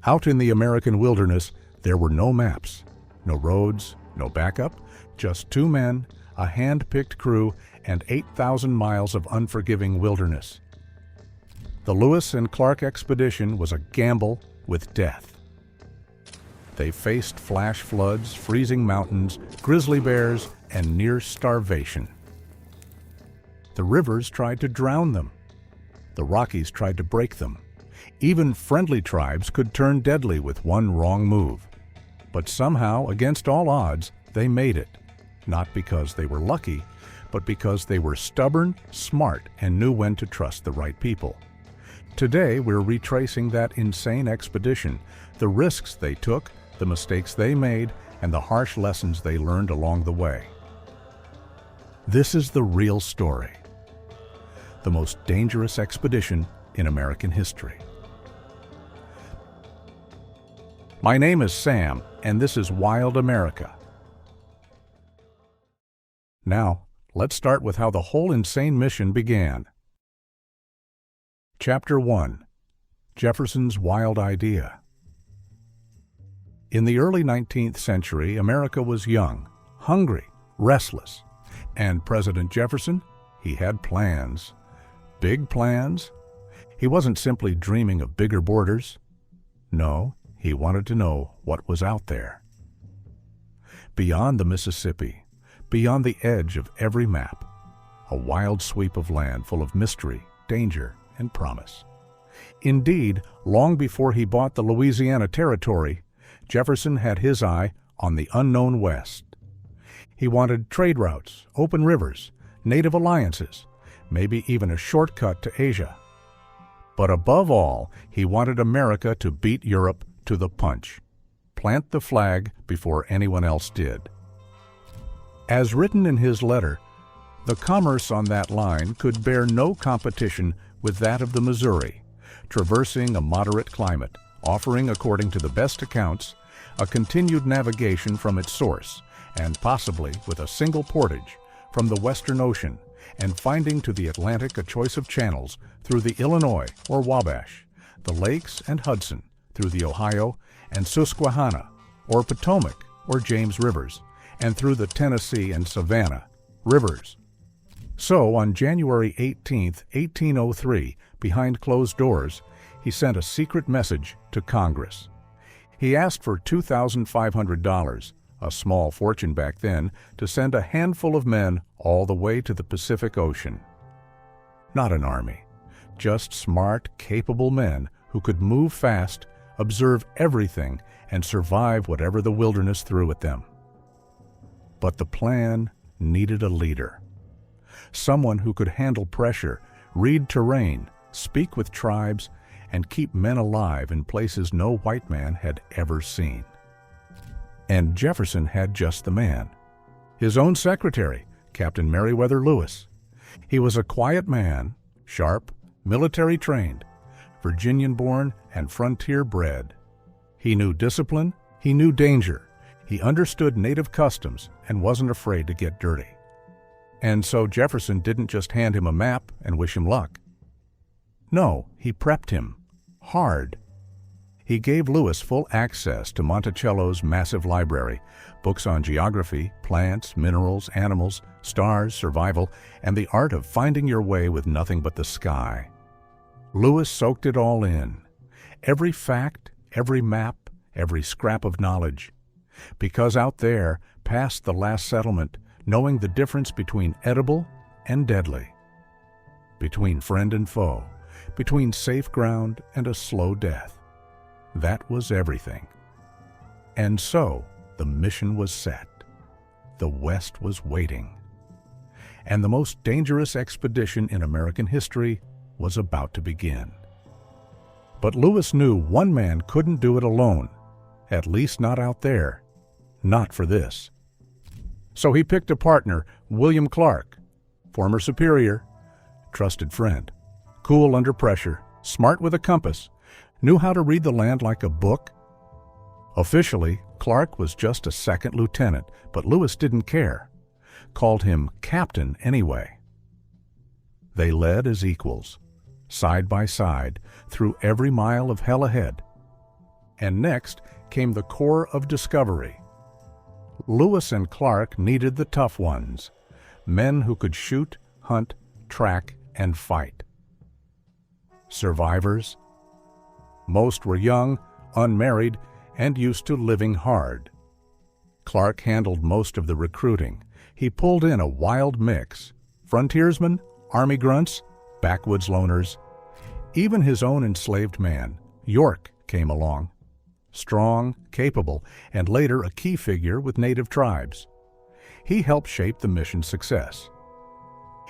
Out in the American wilderness, there were no maps, no roads, no backup, just two men, a hand-picked crew, and 8,000 miles of unforgiving wilderness. The Lewis and Clark expedition was a gamble with death. They faced flash floods, freezing mountains, grizzly bears, and near starvation. The rivers tried to drown them. The Rockies tried to break them. Even friendly tribes could turn deadly with one wrong move. But somehow, against all odds, they made it. Not because they were lucky, but because they were stubborn, smart, and knew when to trust the right people. Today, we're retracing that insane expedition, the risks they took, the mistakes they made, and the harsh lessons they learned along the way. This is the real story. The most dangerous expedition in American history. My name is Sam, and this is Wild America. Now, let's start with how the whole insane mission began. Chapter 1. Jefferson's Wild Idea. In the early 19th century, America was young, hungry, restless. And President Jefferson, he had plans. Big plans. He wasn't simply dreaming of bigger borders. No, he wanted to know what was out there. Beyond the Mississippi, beyond the edge of every map, a wild sweep of land full of mystery, danger, and promise. Indeed, long before he bought the Louisiana Territory, Jefferson had his eye on the unknown West. He wanted trade routes, open rivers, native alliances, maybe even a shortcut to Asia. But above all, he wanted America to beat Europe to the punch, plant the flag before anyone else did. As written in his letter, the commerce on that line could bear no competition with that of the Missouri, traversing a moderate climate, offering, according to the best accounts, a continued navigation from its source, and possibly with a single portage from the Western Ocean, and finding to the Atlantic a choice of channels through the Illinois or Wabash, the Lakes and Hudson through the Ohio and Susquehanna, or Potomac or James rivers, and through the Tennessee and Savannah rivers. So on January 18, 1803, behind closed doors, he sent a secret message to Congress. He asked for $2,500, a small fortune back then, to send a handful of men all the way to the Pacific Ocean. Not an army, just smart, capable men who could move fast, observe everything, and survive whatever the wilderness threw at them. But the plan needed a leader. Someone who could handle pressure, read terrain, speak with tribes, and keep men alive in places no white man had ever seen. And Jefferson had just the man. His own secretary, Captain Meriwether Lewis. He was a quiet man, sharp, military-trained, Virginian-born and frontier-bred. He knew discipline, he knew danger, he understood native customs and wasn't afraid to get dirty. And so Jefferson didn't just hand him a map and wish him luck. No, he prepped him. Hard. He gave Lewis full access to Monticello's massive library, books on geography, plants, minerals, animals, stars, survival, and the art of finding your way with nothing but the sky. Lewis soaked it all in. Every fact, every map, every scrap of knowledge. Because out there, past the last settlement, knowing the difference between edible and deadly, between friend and foe, between safe ground and a slow death. That was everything. And so the mission was set. The West was waiting. And the most dangerous expedition in American history was about to begin. But Lewis knew one man couldn't do it alone, at least not out there, not for this. So he picked a partner, William Clark, former superior, trusted friend, cool under pressure, smart with a compass, knew how to read the land like a book. Officially, Clark was just a second lieutenant, but Lewis didn't care, called him captain anyway. They led as equals, side by side, through every mile of hell ahead. And next came the Corps of Discovery. Lewis and Clark needed the tough ones, men who could shoot, hunt, track, and fight. Survivors? Most were young, unmarried, and used to living hard. Clark handled most of the recruiting. He pulled in a wild mix: frontiersmen, army grunts, backwoods loners. Even his own enslaved man, York, came along. Strong, capable, and later a key figure with native tribes. He helped shape the mission's success.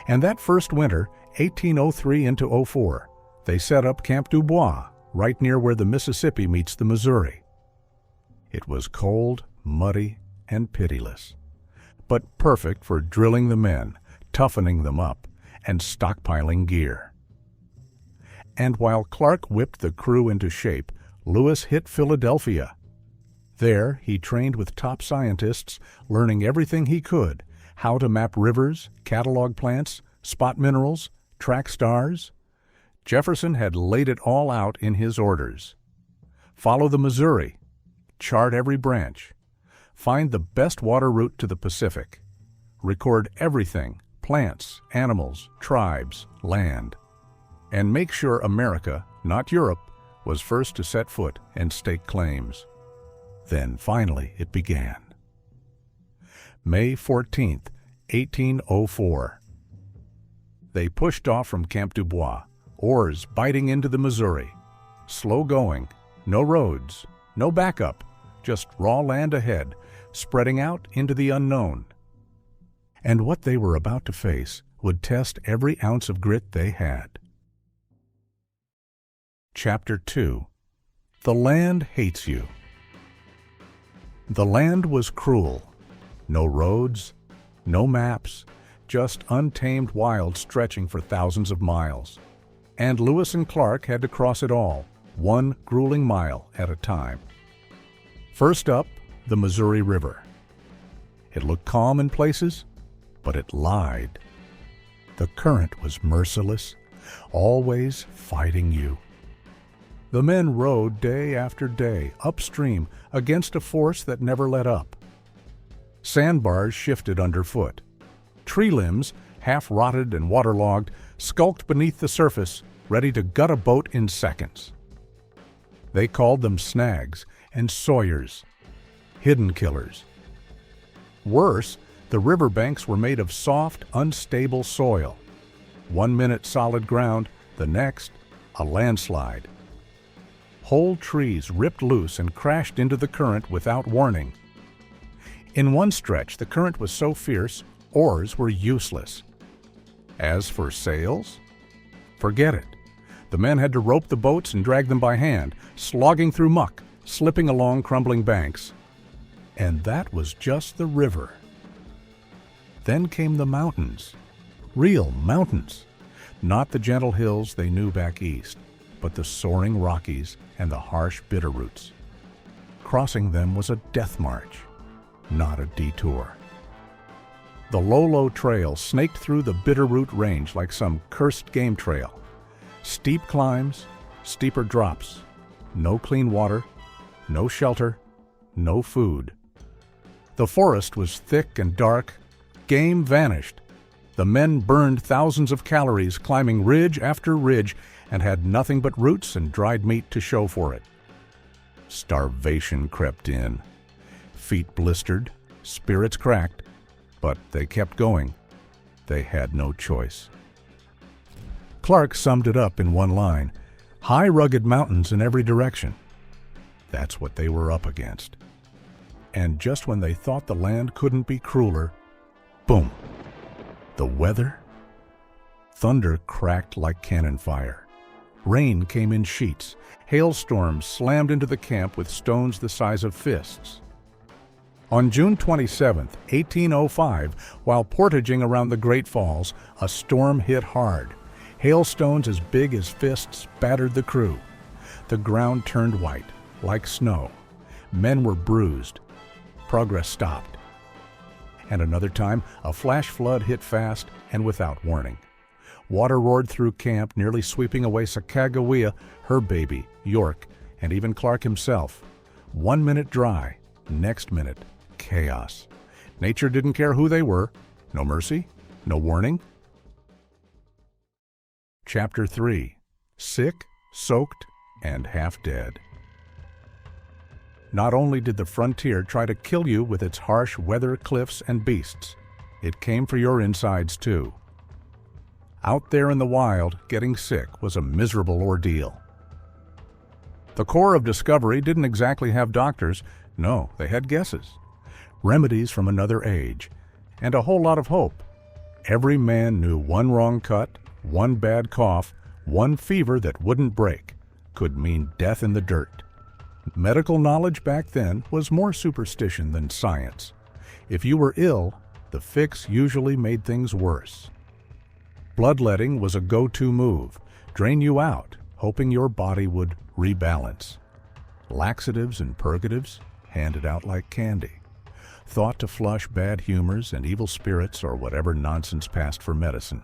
And that first winter, 1803 into 04, they set up Camp Dubois, right near where the Mississippi meets the Missouri. It was cold, muddy, and pitiless, but perfect for drilling the men, toughening them up, and stockpiling gear. And while Clark whipped the crew into shape, Lewis hit Philadelphia. There, he trained with top scientists, learning everything he could: how to map rivers, catalog plants, spot minerals, track stars. Jefferson had laid it all out in his orders. Follow the Missouri, chart every branch, find the best water route to the Pacific, record everything: plants, animals, tribes, land, and make sure America, not Europe, was first to set foot and stake claims. Then finally it began. May 14th, 1804. They pushed off from Camp Dubois, oars biting into the Missouri. Slow going, no roads, no backup, just raw land ahead, spreading out into the unknown. And what they were about to face would test every ounce of grit they had. Chapter 2. The Land Hates You. The land was cruel. No roads, no maps, just untamed wild stretching for thousands of miles. And Lewis and Clark had to cross it all, one grueling mile at a time. First up, the Missouri River. It looked calm in places, but it lied. The current was merciless, always fighting you. The men rowed day after day upstream against a force that never let up. Sandbars shifted underfoot. Tree limbs, half rotted and waterlogged, skulked beneath the surface, ready to gut a boat in seconds. They called them snags and sawyers, hidden killers. Worse, the riverbanks were made of soft, unstable soil. 1 minute solid ground, the next, a landslide. Whole trees ripped loose and crashed into the current without warning. In one stretch, the current was so fierce, oars were useless. As for sails, forget it. The men had to rope the boats and drag them by hand, slogging through muck, slipping along crumbling banks. And that was just the river. Then came the mountains. Real mountains. Not the gentle hills they knew back east, but the soaring Rockies and the harsh Bitterroots. Crossing them was a death march, not a detour. The Lolo Trail snaked through the Bitterroot Range like some cursed game trail. Steep climbs, steeper drops, no clean water, no shelter, no food. The forest was thick and dark. Game vanished. The men burned thousands of calories climbing ridge after ridge and had nothing but roots and dried meat to show for it. Starvation crept in. Feet blistered, spirits cracked, but they kept going. They had no choice. Clark summed it up in one line: high rugged mountains in every direction. That's what they were up against. And just when they thought the land couldn't be crueler, boom! The weather? Thunder cracked like cannon fire. Rain came in sheets. Hailstorms slammed into the camp with stones the size of fists. On June 27, 1805, while portaging around the Great Falls, a storm hit hard. Hailstones as big as fists battered the crew. The ground turned white, like snow. Men were bruised. Progress stopped. And another time, a flash flood hit fast and without warning. Water roared through camp, nearly sweeping away Sacagawea, her baby, York, and even Clark himself. 1 minute dry, next minute chaos. Nature didn't care who they were. No mercy, no warning. Chapter 3. Sick, Soaked, and Half Dead. Not only did the frontier try to kill you with its harsh weather, cliffs, and beasts, it came for your insides too. Out there in the wild, getting sick was a miserable ordeal. The core of Discovery didn't exactly have doctors. No, they had guesses, remedies from another age, and a whole lot of hope. Every man knew one wrong cut, one bad cough, one fever that wouldn't break could mean death in the dirt. Medical knowledge back then was more superstition than science. If you were ill, the fix usually made things worse. Bloodletting was a go-to move. Drain you out, hoping your body would rebalance. Laxatives and purgatives, handed out like candy. Thought to flush bad humors and evil spirits or whatever nonsense passed for medicine.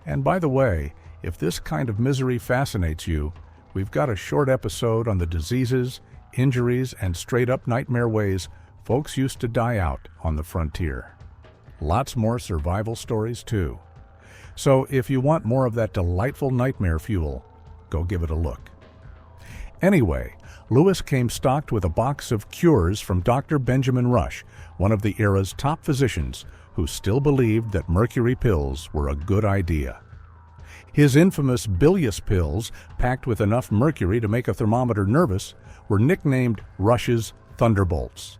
And by the way, if this kind of misery fascinates you, we've got a short episode on the diseases, injuries, and straight-up nightmare ways folks used to die out on the frontier. Lots more survival stories, too. So if you want more of that delightful nightmare fuel, go give it a look. Anyway, Lewis came stocked with a box of cures from Dr. Benjamin Rush, one of the era's top physicians, who still believed that mercury pills were a good idea. His infamous bilious pills, packed with enough mercury to make a thermometer nervous, were nicknamed Rush's Thunderbolts.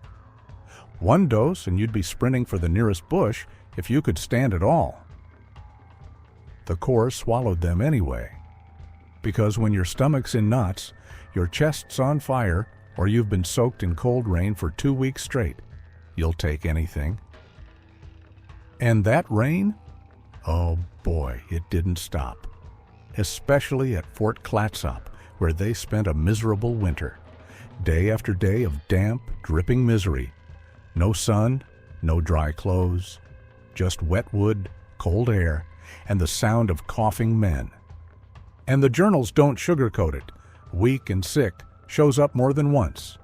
One dose and you'd be sprinting for the nearest bush if you could stand at all. The Corps swallowed them anyway, because when your stomach's in knots, your chest's on fire, or you've been soaked in cold rain for 2 weeks straight, you'll take anything. And that rain? Oh boy, it didn't stop. Especially at Fort Clatsop, where they spent a miserable winter. Day after day of damp, dripping misery. No sun, no dry clothes, just wet wood, cold air, and the sound of coughing men. And the journals don't sugarcoat it. Weak and sick shows up more than once.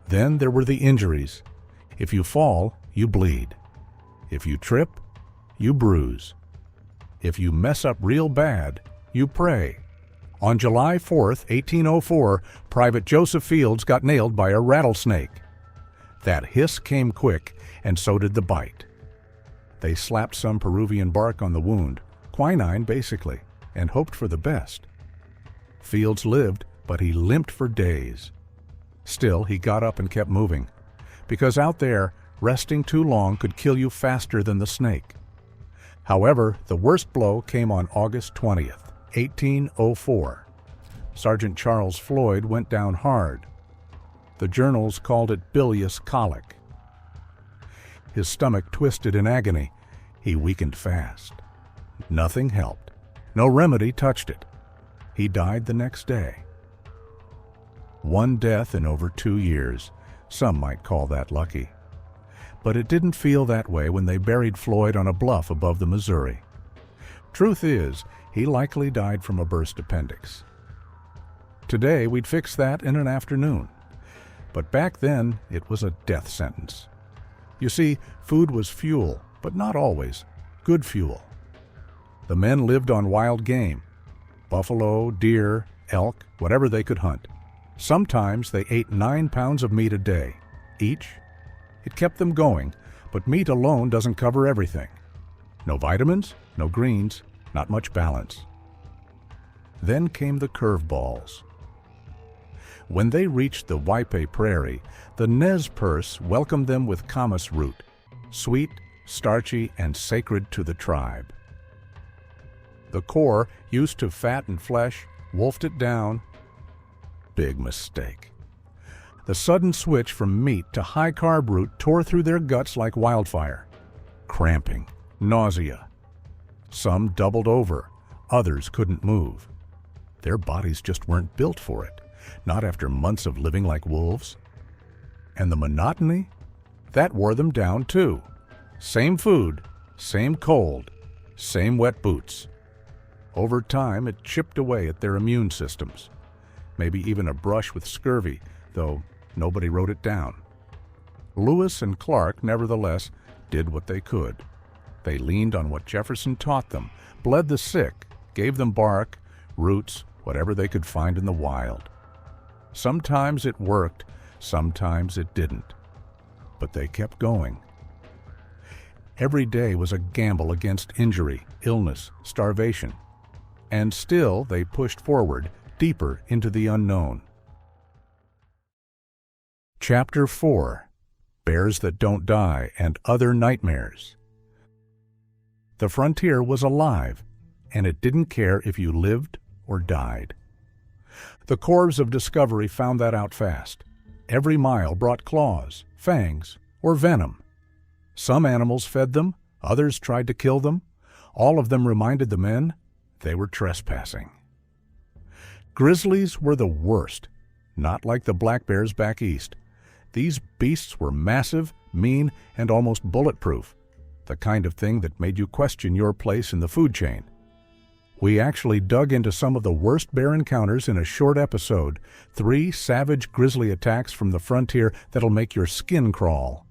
Then there were the injuries. If you fall, you bleed. If you trip, you bruise. If you mess up real bad, you pray. On July 4th, 1804, Private Joseph Fields got nailed by a rattlesnake. That hiss came quick, and so did the bite. They slapped some Peruvian bark on the wound, quinine basically, and hoped for the best. Fields lived, but he limped for days. Still, he got up and kept moving, because out there, resting too long could kill you faster than the snake. However, the worst blow came on August 20th, 1804. Sergeant Charles Floyd went down hard. The journals called it bilious colic. His stomach twisted in agony. He weakened fast. Nothing helped. No remedy touched it. He died the next day. One death in over 2 years. Some might call that lucky. But it didn't feel that way when they buried Floyd on a bluff above the Missouri. Truth is, he likely died from a burst appendix. Today, we'd fix that in an afternoon. But back then, it was a death sentence. You see, food was fuel, but not always. Good fuel. The men lived on wild game. Buffalo, deer, elk, whatever they could hunt. Sometimes they ate 9 pounds of meat a day, each. It kept them going, but meat alone doesn't cover everything. No vitamins, no greens, not much balance. Then came the curveballs. When they reached the Waipe Prairie, the Nez Perce welcomed them with camas root, sweet, starchy, and sacred to the tribe. The Corps, used to fat and flesh, wolfed it down. Big mistake. The sudden switch from meat to high-carb root tore through their guts like wildfire. Cramping, nausea. Some doubled over, others couldn't move. Their bodies just weren't built for it, not after months of living like wolves. And the monotony? That wore them down too. Same food, same cold, same wet boots. Over time, it chipped away at their immune systems. maybe even a brush with scurvy, though nobody wrote it down. Lewis and Clark, nevertheless, did what they could. They leaned on what Jefferson taught them, bled the sick, gave them bark, roots, whatever they could find in the wild. Sometimes it worked, sometimes it didn't. But they kept going. Every day was a gamble against injury, illness, starvation. And still they pushed forward, deeper into the unknown. Chapter 4: Bears That Don't Die and Other Nightmares. The frontier was alive, and it didn't care if you lived or died. The Corps of Discovery found that out fast. Every mile brought claws, fangs, or venom. Some animals fed them, others tried to kill them. All of them reminded the men they were trespassing. Grizzlies were the worst, not like the black bears back east. These beasts were massive, mean, and almost bulletproof, the kind of thing that made you question your place in the food chain. We actually dug into some of the worst bear encounters in a short episode, 3 savage grizzly attacks from the frontier that'll make your skin crawl.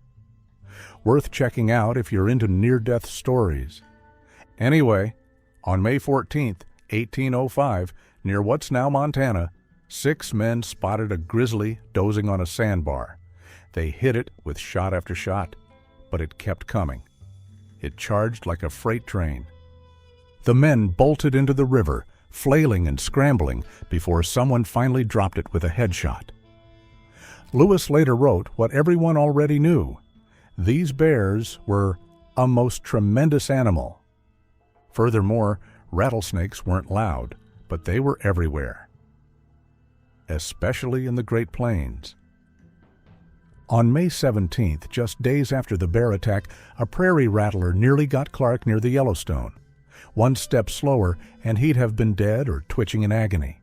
Worth checking out if you're into near-death stories. Anyway, on May 14th, 1805, near what's now Montana, 6 men spotted a grizzly dozing on a sandbar. They hit it with shot after shot, but it kept coming. It charged like a freight train. The men bolted into the river, flailing and scrambling, before someone finally dropped it with a headshot. Lewis later wrote what everyone already knew. These bears were a most tremendous animal. Furthermore, rattlesnakes weren't loud, but they were everywhere, especially in the Great Plains. On May 17th, just days after the bear attack, a prairie rattler nearly got Clark near the Yellowstone. One step slower, and he'd have been dead or twitching in agony.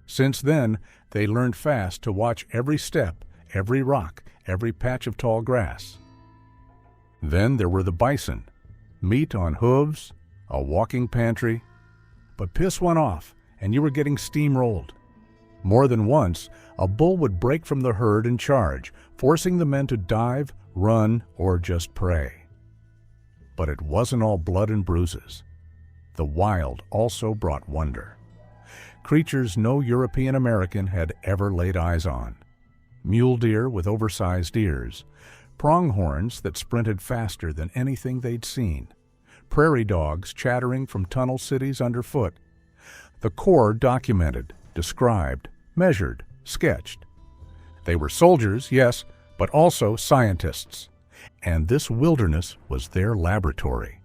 Since then, they learned fast to watch every step, every rock, every patch of tall grass. Then there were the bison, meat on hooves, a walking pantry. But piss went off, and you were getting steamrolled. More than once, a bull would break from the herd and charge, forcing the men to dive, run, or just pray. But it wasn't all blood and bruises. The wild also brought wonder. Creatures no European American had ever laid eyes on. Mule deer with oversized ears, pronghorns that sprinted faster than anything they'd seen, prairie dogs chattering from tunnel cities underfoot. The Corps documented, described, measured, sketched. They were soldiers, yes, but also scientists. And this wilderness was their laboratory.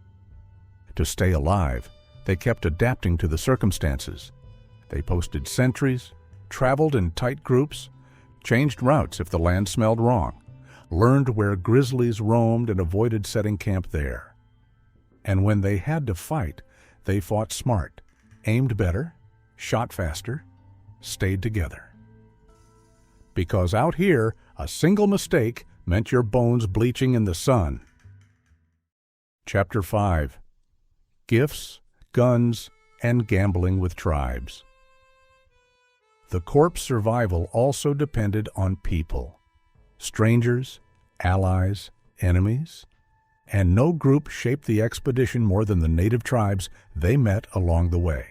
To stay alive, they kept adapting to the circumstances. They posted sentries, traveled in tight groups, changed routes if the land smelled wrong, learned where grizzlies roamed and avoided setting camp there. And when they had to fight, they fought smart, aimed better, shot faster, stayed together. Because out here, a single mistake meant your bones bleaching in the sun. Chapter 5: Gifts, Guns, and Gambling with Tribes. The Corps' survival also depended on people. Strangers, allies, enemies, and no group shaped the expedition more than the native tribes they met along the way.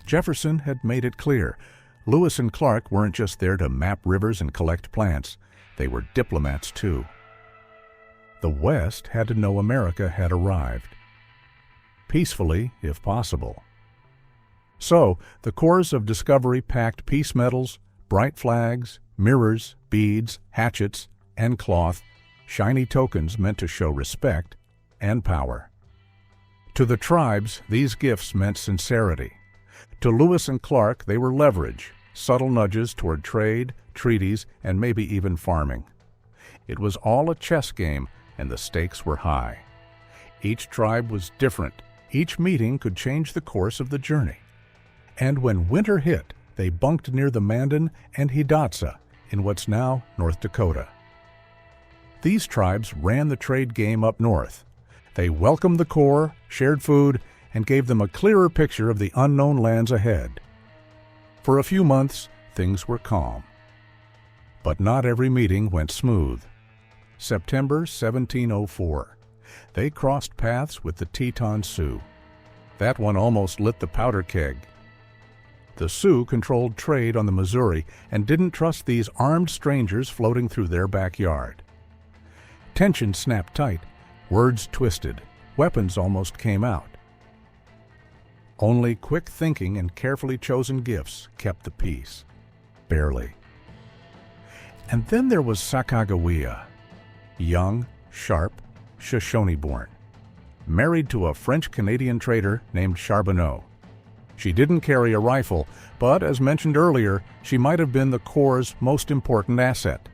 Jefferson had made it clear, Lewis and Clark weren't just there to map rivers and collect plants, they were diplomats too. The West had to know America had arrived. Peacefully, if possible. So, the Corps of Discovery packed peace medals, bright flags, mirrors, beads, hatchets, and cloth, shiny tokens meant to show respect and power. To the tribes, these gifts meant sincerity. To Lewis and Clark, they were leverage, subtle nudges toward trade, treaties, and maybe even farming. It was all a chess game, and the stakes were high. Each tribe was different. Each meeting could change the course of the journey. And when winter hit, they bunked near the Mandan and Hidatsa in what's now North Dakota. These tribes ran the trade game up north. They welcomed the Corps, shared food, and gave them a clearer picture of the unknown lands ahead. For a few months, things were calm. But not every meeting went smooth. September 1704. They crossed paths with the Teton Sioux. That one almost lit the powder keg. The Sioux controlled trade on the Missouri and didn't trust these armed strangers floating through their backyard. Tension snapped tight, words twisted, weapons almost came out. Only quick thinking and carefully chosen gifts kept the peace. Barely. And then there was Sacagawea, young, sharp, Shoshone-born, married to a French-Canadian trader named Charbonneau. She didn't carry a rifle, but as mentioned earlier, she might have been the Corps' most important asset.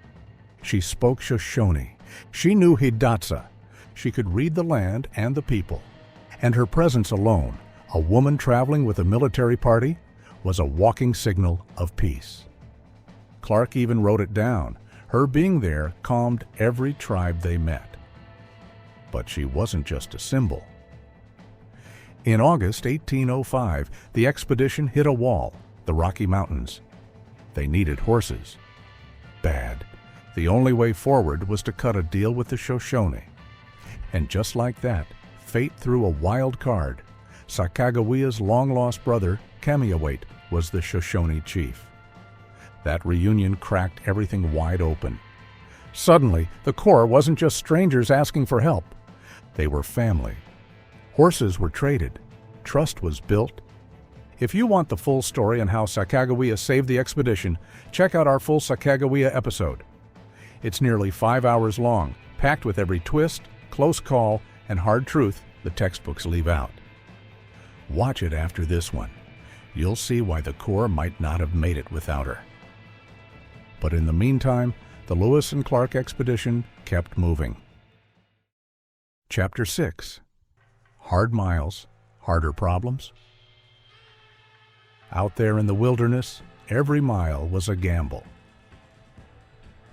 She spoke Shoshone. She knew Hidatsa. She could read the land and the people. And her presence alone, a woman traveling with a military party, was a walking signal of peace. Clark even wrote it down. Her being there calmed every tribe they met. But she wasn't just a symbol. In August 1805, the expedition hit a wall, the Rocky Mountains. They needed horses. Bad. The only way forward was to cut a deal with the Shoshone. And just like that, fate threw a wild card. Sacagawea's long-lost brother, Kamiawait, was the Shoshone chief. That reunion cracked everything wide open. Suddenly, the Corps wasn't just strangers asking for help. They were family. Horses were traded. Trust was built. If you want the full story on how Sacagawea saved the expedition, check out our full Sacagawea episode. It's nearly 5 hours long, packed with every twist, close call, and hard truth the textbooks leave out. Watch it after this one. You'll see why the Corps might not have made it without her. But in the meantime, the Lewis and Clark expedition kept moving. Chapter 6. Hard miles, harder problems. Out there in the wilderness, every mile was a gamble.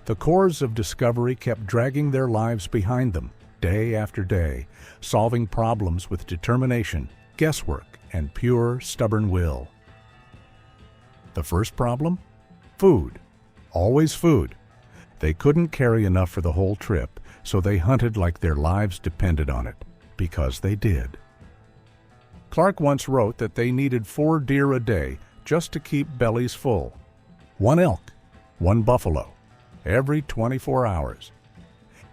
The Corps of Discovery kept dragging their lives behind them, day after day, solving problems with determination, guesswork, and pure, stubborn will. The first problem? Food. Always food. They couldn't carry enough for the whole trip, so they hunted like their lives depended on it, because they did. Clark once wrote that they needed 4 deer a day just to keep bellies full. 1 elk, 1 buffalo, every 24 hours.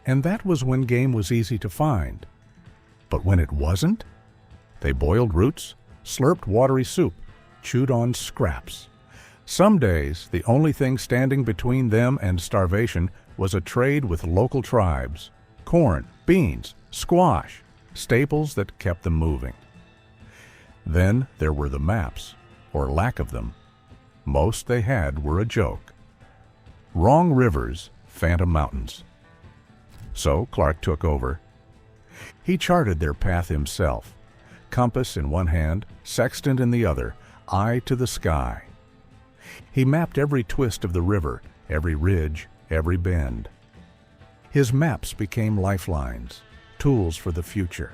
And that was when game was easy to find. But when it wasn't, they boiled roots, slurped watery soup, chewed on scraps. Some days, the only thing standing between them and starvation was a trade with local tribes. Corn, beans, squash, staples that kept them moving. Then there were the maps, or lack of them. Most they had were a joke. Wrong rivers, phantom mountains. So Clark took over. He charted their path himself, compass in one hand, sextant in the other, eye to the sky. He mapped every twist of the river, every ridge, every bend. His maps became lifelines, tools for the future.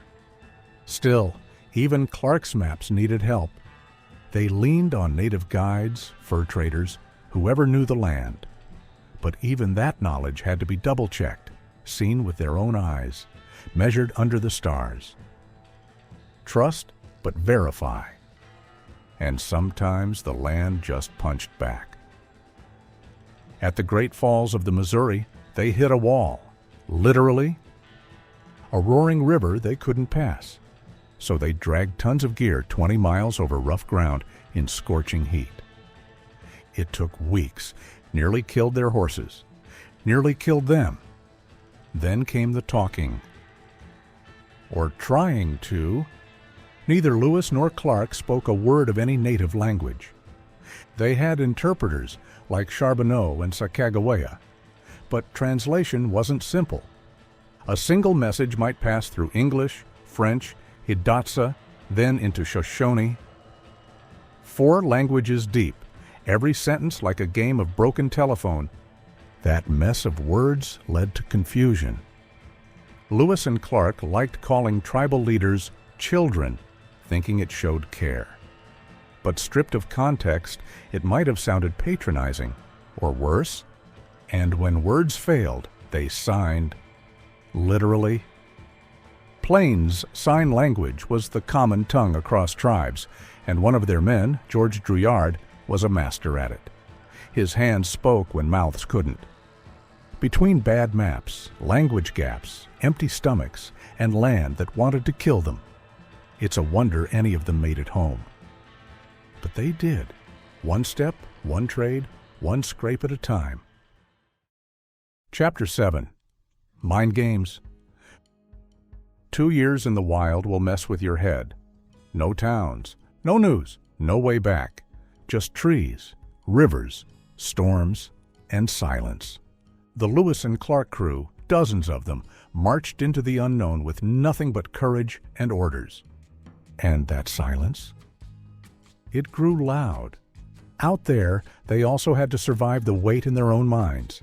Still, even Clark's maps needed help. They leaned on native guides, fur traders, whoever knew the land. But even that knowledge had to be double-checked, seen with their own eyes, measured under the stars. Trust, but verify. And sometimes the land just punched back. At the Great Falls of the Missouri, they hit a wall, literally. A roaring river they couldn't pass, so they dragged tons of gear 20 miles over rough ground in scorching heat. It took weeks, nearly killed their horses, nearly killed them. Then came the talking. Or trying to. Neither Lewis nor Clark spoke a word of any native language. They had interpreters like Charbonneau and Sacagawea, but translation wasn't simple. A single message might pass through English, French, Hidatsa, then into Shoshone. 4 languages deep, every sentence like a game of broken telephone. That mess of words led to confusion. Lewis and Clark liked calling tribal leaders children, thinking it showed care. but stripped of context, it might have sounded patronizing, or worse. And when words failed, they signed. Literally. Plains Sign Language was the common tongue across tribes, and one of their men, George Drouillard, was a master at it. His hands spoke when mouths couldn't. Between bad maps, language gaps, empty stomachs, and land that wanted to kill them, it's a wonder any of them made it home. But they did. One step, one trade, one scrape at a time. Chapter 7. Mind Games. 2 years in the wild will mess with your head. No towns, no news, no way back. Just trees, rivers, storms, and silence. The Lewis and Clark crew, dozens of them, marched into the unknown with nothing but courage and orders. And that silence? It grew loud. Out there, they also had to survive the weight in their own minds.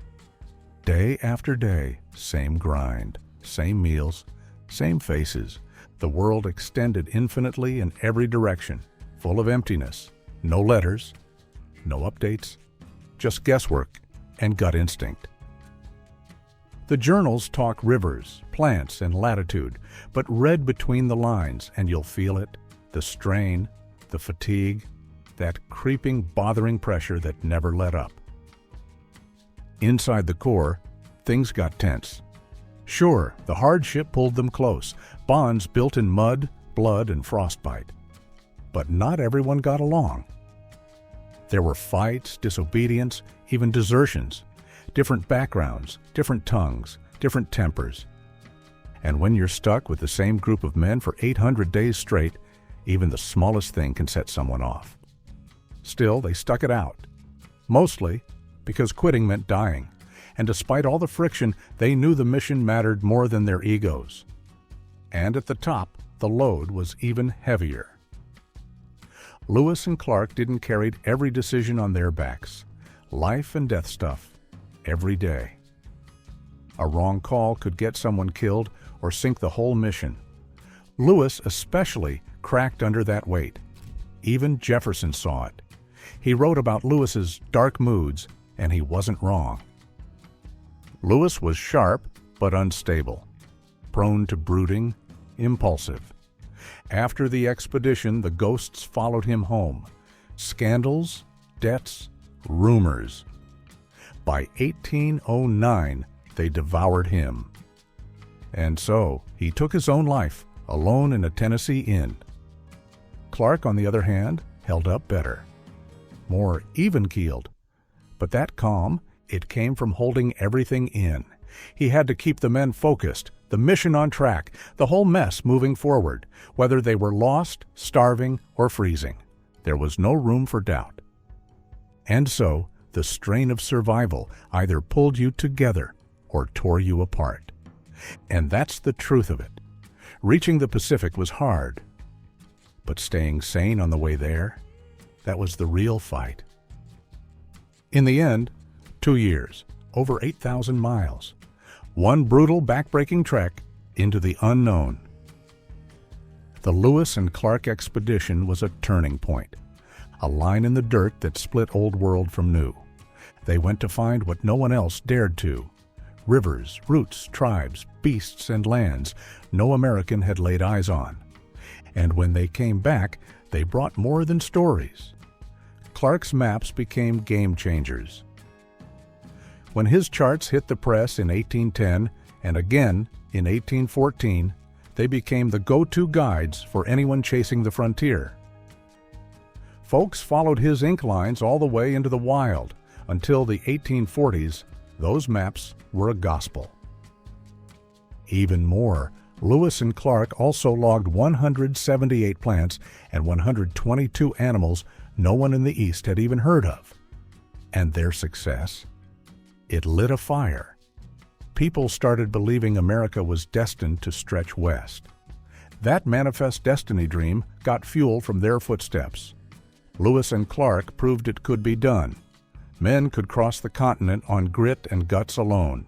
Day after day, same grind, same meals, same faces. The world extended infinitely in every direction, full of emptiness. No letters, no updates, just guesswork and gut instinct. The journals talk rivers, plants, and latitude, but read between the lines and you'll feel it, the strain, the fatigue, that creeping, bothering pressure that never let up. Inside the Corps, things got tense. Sure, the hardship pulled them close, bonds built in mud, blood, and frostbite. But not everyone got along. There were fights, disobedience, even desertions, different backgrounds, different tongues, different tempers. And when you're stuck with the same group of men for 800 days straight, even the smallest thing can set someone off. Still, they stuck it out, mostly because quitting meant dying. And despite all the friction, they knew the mission mattered more than their egos. And at the top, the load was even heavier. Lewis and Clark didn't carry every decision on their backs. Life and death stuff, every day. A wrong call could get someone killed or sink the whole mission. Lewis especially cracked under that weight. Even Jefferson saw it. He wrote about Lewis's dark moods, and he wasn't wrong. Lewis was sharp but unstable, prone to brooding, impulsive. After the expedition, the ghosts followed him home. Scandals, debts, rumors. By 1809, they devoured him. And so, he took his own life, alone in a Tennessee inn. Clark, on the other hand, held up better. More even-keeled. But that calm, it came from holding everything in. He had to keep the men focused, the mission on track, the whole mess moving forward, whether they were lost, starving, or freezing. There was no room for doubt. And so, the strain of survival either pulled you together or tore you apart. And that's the truth of it. Reaching the Pacific was hard. But staying sane on the way there, that was the real fight. In the end, 2 years, over 8,000 miles. One brutal, backbreaking trek into the unknown. The Lewis and Clark expedition was a turning point, a line in the dirt that split old world from new. They went to find what no one else dared to: rivers, roots, tribes, beasts, and lands no American had laid eyes on. And when they came back, they brought more than stories. Clark's maps became game changers. When his charts hit the press in 1810 and again in 1814, they became the go-to guides for anyone chasing the frontier. Folks followed his ink lines all the way into the wild. Until the 1840s, those maps were a gospel. Even more, Lewis and Clark also logged 178 plants and 122 animals no one in the East had even heard of. And their success? It lit a fire. People started believing America was destined to stretch west. That manifest destiny dream got fuel from their footsteps. Lewis and Clark proved it could be done. Men could cross the continent on grit and guts alone.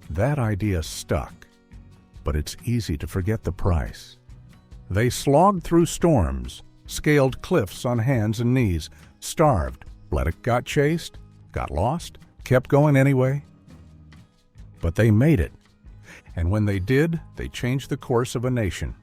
That idea stuck, but it's easy to forget the price. They slogged through storms, scaled cliffs on hands and knees, starved, got chased, got lost, kept going anyway. But they made it. And when they did, they changed the course of a nation.